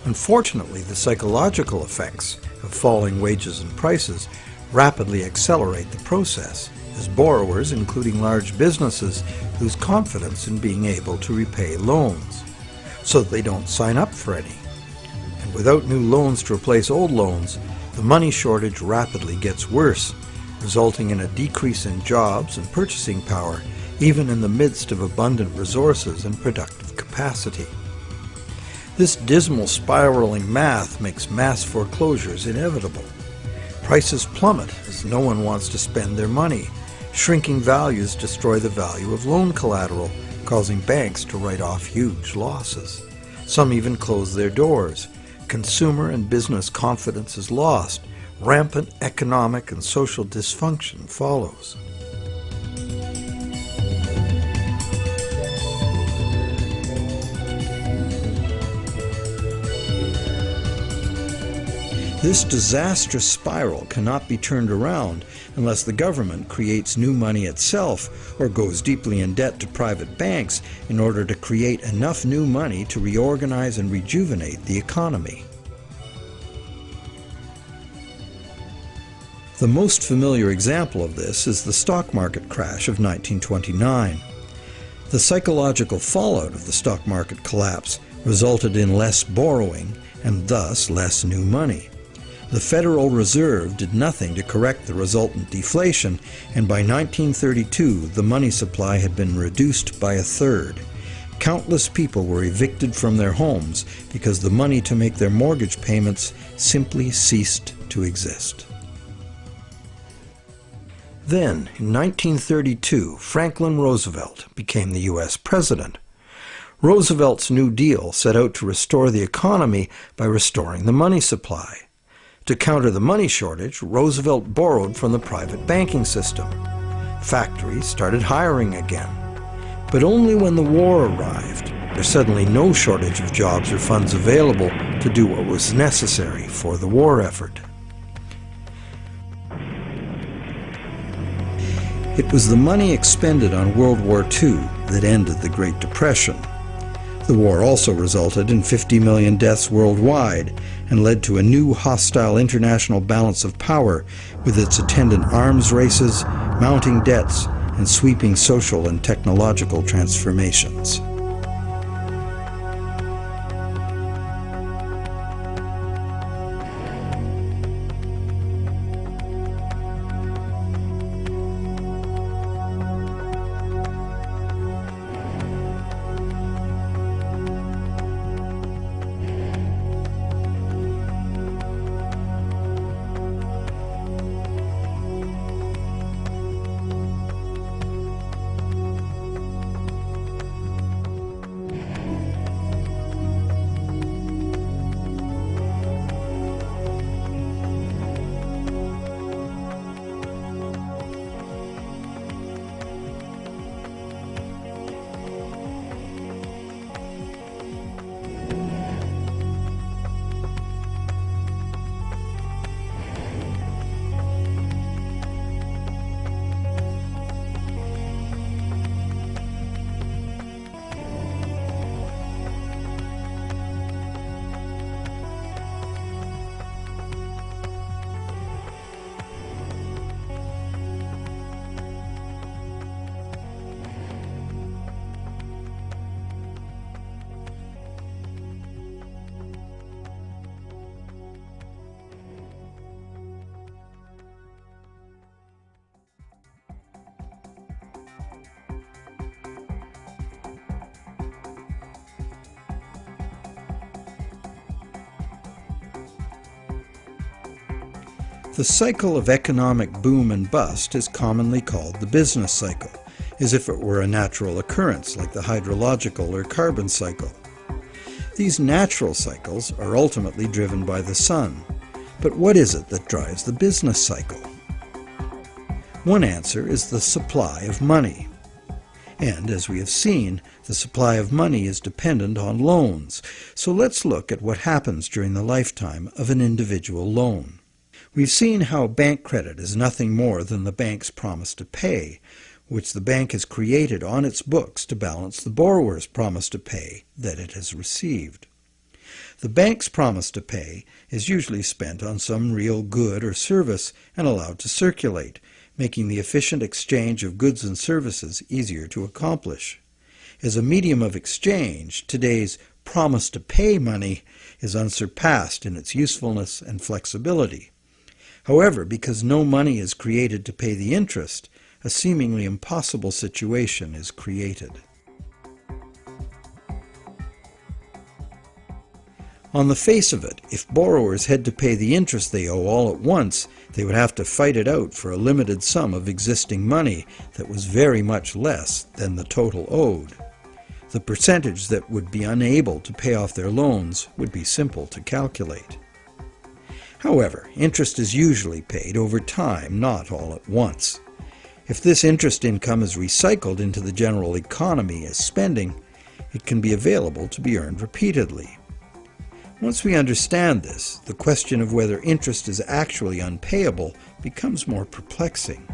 Unfortunately, the psychological effects of falling wages and prices rapidly accelerate the process, as borrowers, including large businesses, lose confidence in being able to repay loans, so that they don't sign up for any. And without new loans to replace old loans, the money shortage rapidly gets worse, resulting in a decrease in jobs and purchasing power, even in the midst of abundant resources and productive capacity. This dismal spiraling math makes mass foreclosures inevitable. Prices plummet as no one wants to spend their money. Shrinking values destroy the value of loan collateral, causing banks to write off huge losses. Some even close their doors. Consumer and business confidence is lost. Rampant economic and social dysfunction follows. This disastrous spiral cannot be turned around unless the government creates new money itself or goes deeply in debt to private banks in order to create enough new money to reorganize and rejuvenate the economy. The most familiar example of this is the stock market crash of 1929. The psychological fallout of the stock market collapse resulted in less borrowing and thus less new money. The Federal Reserve did nothing to correct the resultant deflation, and by 1932 the money supply had been reduced by a third. Countless people were evicted from their homes because the money to make their mortgage payments simply ceased to exist. Then, in 1932, Franklin Roosevelt became the U.S. President. Roosevelt's New Deal set out to restore the economy by restoring the money supply. To counter the money shortage, Roosevelt borrowed from the private banking system. Factories started hiring again. But only when the war arrived, there's suddenly no shortage of jobs or funds available to do what was necessary for the war effort. It was the money expended on World War II that ended the Great Depression. The war also resulted in 50 million deaths worldwide and led to a new hostile international balance of power with its attendant arms races, mounting debts, and sweeping social and technological transformations. The cycle of economic boom and bust is commonly called the business cycle, as if it were a natural occurrence like the hydrological or carbon cycle. These natural cycles are ultimately driven by the sun. But what is it that drives the business cycle? One answer is the supply of money. And as we have seen, the supply of money is dependent on loans. So let's look at what happens during the lifetime of an individual loan. We've seen how bank credit is nothing more than the bank's promise to pay, which the bank has created on its books to balance the borrower's promise to pay that it has received. The bank's promise to pay is usually spent on some real good or service and allowed to circulate, making the efficient exchange of goods and services easier to accomplish. As a medium of exchange, today's promise to pay money is unsurpassed in its usefulness and flexibility. However, because no money is created to pay the interest, a seemingly impossible situation is created. On the face of it, if borrowers had to pay the interest they owe all at once, they would have to fight it out for a limited sum of existing money that was very much less than the total owed. The percentage that would be unable to pay off their loans would be simple to calculate. However, interest is usually paid over time, not all at once. If this interest income is recycled into the general economy as spending, it can be available to be earned repeatedly. Once we understand this, the question of whether interest is actually unpayable becomes more perplexing.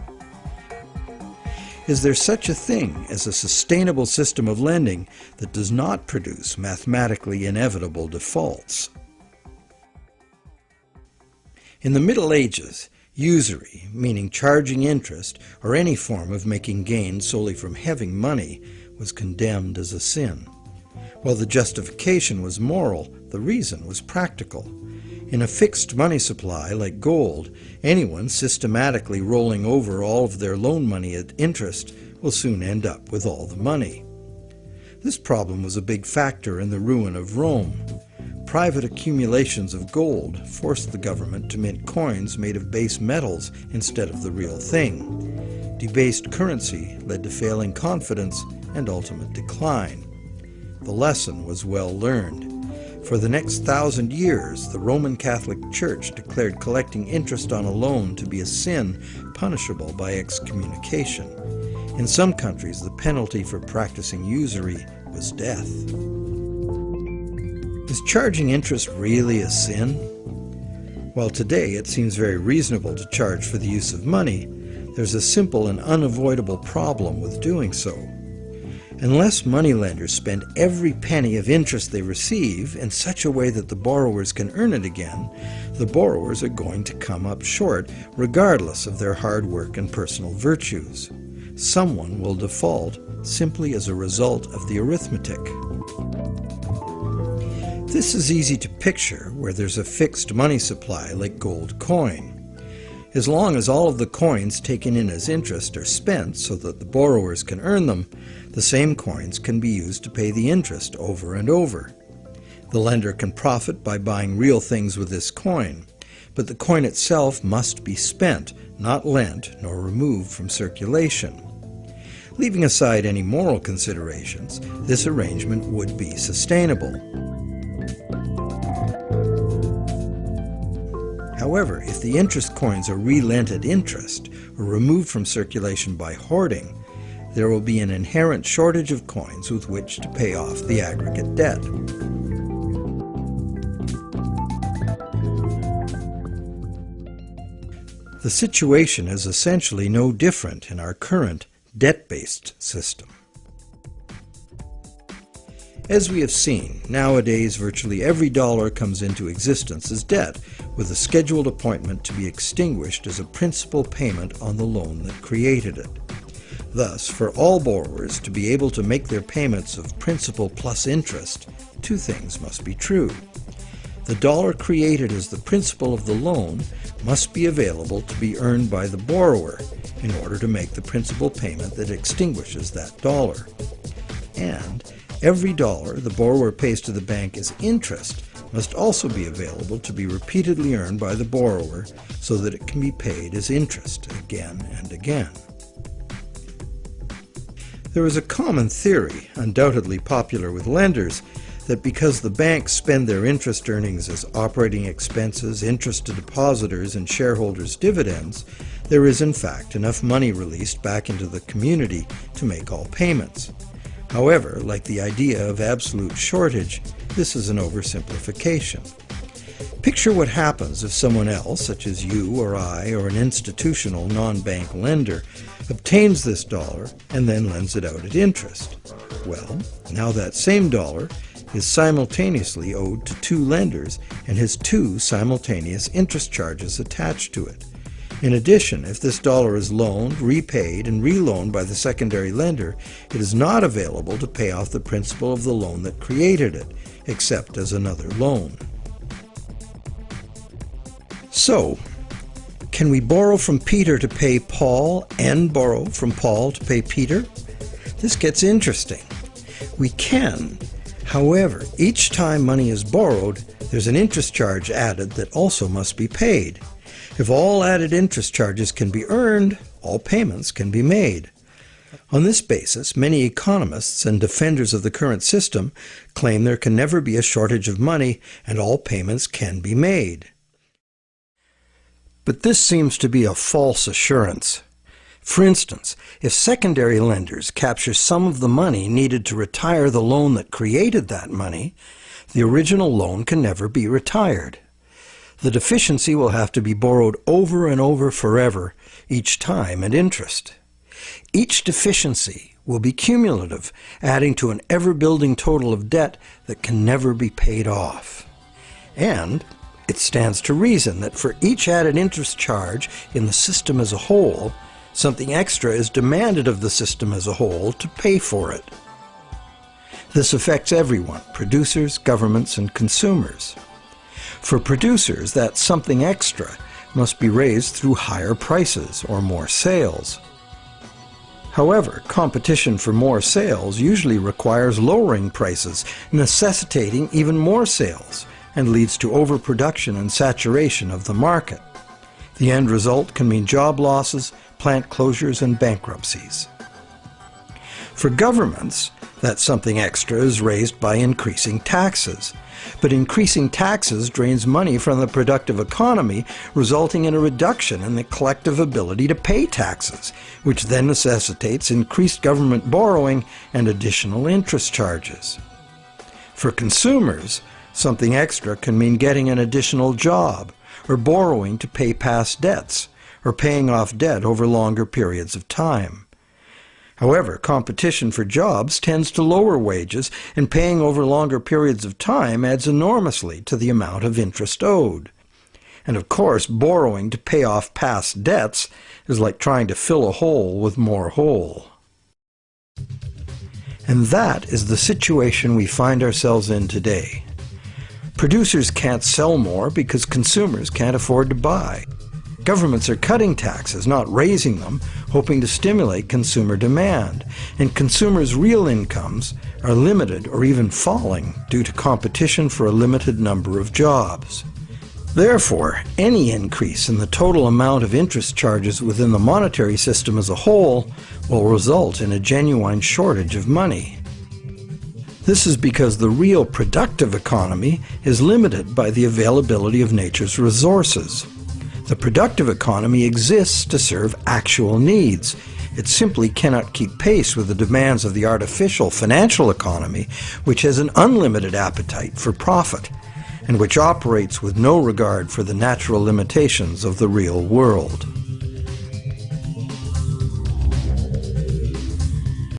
Is there such a thing as a sustainable system of lending that does not produce mathematically inevitable defaults? In the Middle Ages, usury, meaning charging interest or any form of making gains solely from having money, was condemned as a sin. While the justification was moral, the reason was practical. In a fixed money supply like gold, anyone systematically rolling over all of their loan money at interest will soon end up with all the money. This problem was a big factor in the ruin of Rome. Private accumulations of gold forced the government to mint coins made of base metals instead of the real thing. Debased currency led to failing confidence and ultimate decline. The lesson was well learned. For the next 1,000 years, the Roman Catholic Church declared collecting interest on a loan to be a sin punishable by excommunication. In some countries, the penalty for practicing usury was death. Is charging interest really a sin? While today it seems very reasonable to charge for the use of money, there's a simple and unavoidable problem with doing so. Unless moneylenders spend every penny of interest they receive in such a way that the borrowers can earn it again, the borrowers are going to come up short regardless of their hard work and personal virtues. Someone will default simply as a result of the arithmetic. This is easy to picture where there's a fixed money supply like gold coin. As long as all of the coins taken in as interest are spent so that the borrowers can earn them, the same coins can be used to pay the interest over and over. The lender can profit by buying real things with this coin, but the coin itself must be spent, not lent nor removed from circulation. Leaving aside any moral considerations, this arrangement would be sustainable. However, if the interest coins are re-lent at interest or removed from circulation by hoarding, there will be an inherent shortage of coins with which to pay off the aggregate debt. The situation is essentially no different in our current debt-based system. As we have seen, nowadays virtually every dollar comes into existence as debt, with a scheduled appointment to be extinguished as a principal payment on the loan that created it. Thus, for all borrowers to be able to make their payments of principal plus interest, two things must be true. The dollar created as the principal of the loan must be available to be earned by the borrower in order to make the principal payment that extinguishes that dollar. And every dollar the borrower pays to the bank as interest must also be available to be repeatedly earned by the borrower so that it can be paid as interest again and again. There is a common theory, undoubtedly popular with lenders, that because the banks spend their interest earnings as operating expenses, interest to depositors, and shareholders' dividends, there is in fact enough money released back into the community to make all payments. However, like the idea of absolute shortage, this is an oversimplification. Picture what happens if someone else, such as you or I or an institutional non-bank lender, obtains this dollar and then lends it out at interest. Well, now that same dollar is simultaneously owed to two lenders and has two simultaneous interest charges attached to it. In addition, if this dollar is loaned, repaid, and reloaned by the secondary lender, it is not available to pay off the principal of the loan that created it, except as another loan. So, can we borrow from Peter to pay Paul and borrow from Paul to pay Peter? This gets interesting. We can. However, each time money is borrowed, there's an interest charge added that also must be paid. If all added interest charges can be earned, all payments can be made. On this basis, many economists and defenders of the current system claim there can never be a shortage of money and all payments can be made. But this seems to be a false assurance. For instance, if secondary lenders capture some of the money needed to retire the loan that created that money, the original loan can never be retired. The deficiency will have to be borrowed over and over forever, each time at interest. Each deficiency will be cumulative, adding to an ever-building total of debt that can never be paid off. And it stands to reason that for each added interest charge in the system as a whole, something extra is demanded of the system as a whole to pay for it. This affects everyone, producers, governments, and consumers. For producers, that something extra must be raised through higher prices or more sales. However, competition for more sales usually requires lowering prices, necessitating even more sales, and leads to overproduction and saturation of the market. The end result can mean job losses, plant closures, and bankruptcies. For governments, that something extra is raised by increasing taxes. But increasing taxes drains money from the productive economy, resulting in a reduction in the collective ability to pay taxes, which then necessitates increased government borrowing and additional interest charges. For consumers, something extra can mean getting an additional job, or borrowing to pay past debts, or paying off debt over longer periods of time. However, competition for jobs tends to lower wages, and paying over longer periods of time adds enormously to the amount of interest owed. And of course, borrowing to pay off past debts is like trying to fill a hole with more hole. And that is the situation we find ourselves in today. Producers can't sell more because consumers can't afford to buy. Governments are cutting taxes, not raising them, hoping to stimulate consumer demand, and consumers' real incomes are limited or even falling due to competition for a limited number of jobs. Therefore, any increase in the total amount of interest charges within the monetary system as a whole will result in a genuine shortage of money. This is because the real productive economy is limited by the availability of nature's resources. The productive economy exists to serve actual needs. It simply cannot keep pace with the demands of the artificial financial economy, which has an unlimited appetite for profit, and which operates with no regard for the natural limitations of the real world.